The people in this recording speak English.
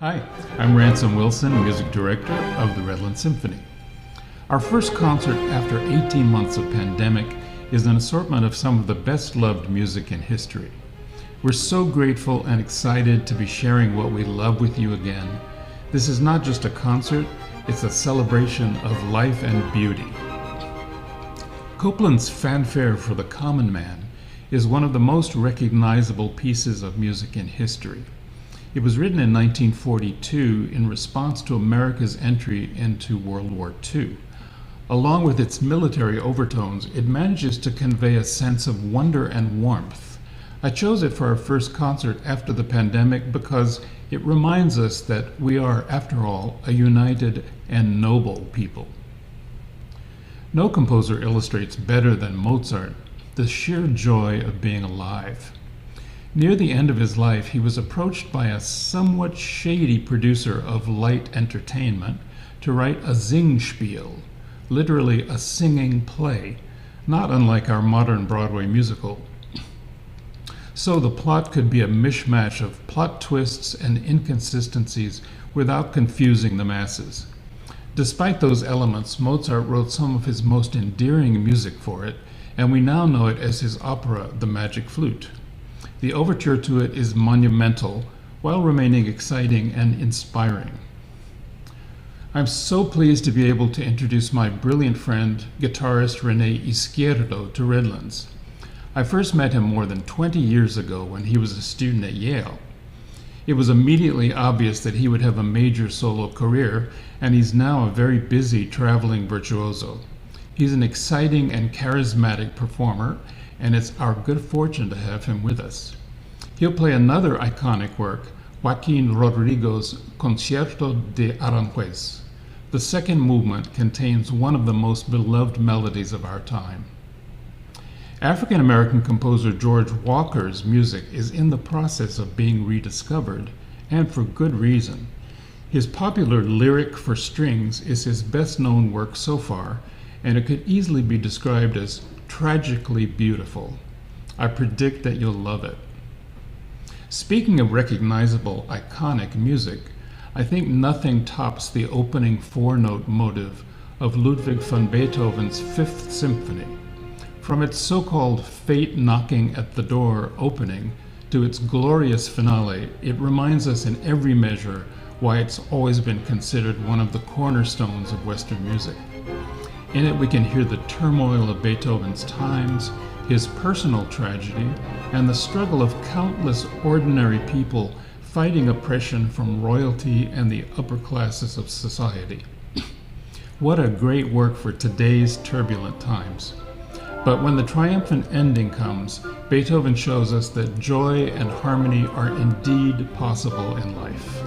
Hi, I'm Ransom Wilson, Music Director of the Redland Symphony. Our first concert after 18 months of pandemic is an assortment of some of the best-loved music in history. We're so grateful and excited to be sharing what we love with you again. This is not just a concert, it's a celebration of life and beauty. Copland's Fanfare for the Common Man is one of the most recognizable pieces of music in history. It was written in 1942 in response to America's entry into World War II. Along with its military overtones, it manages to convey a sense of wonder and warmth. I chose it for our first concert after the pandemic because it reminds us that we are, after all, a united and noble people. No composer illustrates better than Mozart the sheer joy of being alive. Near the end of his life, he was approached by a somewhat shady producer of light entertainment to write a Singspiel, literally a singing play, not unlike our modern Broadway musical. So the plot could be a mishmash of plot twists and inconsistencies without confusing the masses. Despite those elements, Mozart wrote some of his most endearing music for it, and we now know it as his opera, The Magic Flute. The overture to it is monumental, while remaining exciting and inspiring. I'm so pleased to be able to introduce my brilliant friend, guitarist René Izquierdo, to Redlands. I first met him more than 20 years ago when he was a student at Yale. It was immediately obvious that he would have a major solo career, and he's now a very busy traveling virtuoso. He's an exciting and charismatic performer, and it's our good fortune to have him with us. He'll play another iconic work, Joaquin Rodrigo's Concierto de Aranjuez. The second movement contains one of the most beloved melodies of our time. African-American composer George Walker's music is in the process of being rediscovered, and for good reason. His popular Lyric for Strings is his best-known work so far, and it could easily be described as tragically beautiful. I predict that you'll love it. Speaking of recognizable, iconic music, I think nothing tops the opening four-note motive of Ludwig van Beethoven's Fifth Symphony. From its so-called fate knocking at the door opening to its glorious finale, it reminds us in every measure why it's always been considered one of the cornerstones of Western music. In it, we can hear the turmoil of Beethoven's times, his personal tragedy, and the struggle of countless ordinary people fighting oppression from royalty and the upper classes of society. What a great work for today's turbulent times. But when the triumphant ending comes, Beethoven shows us that joy and harmony are indeed possible in life.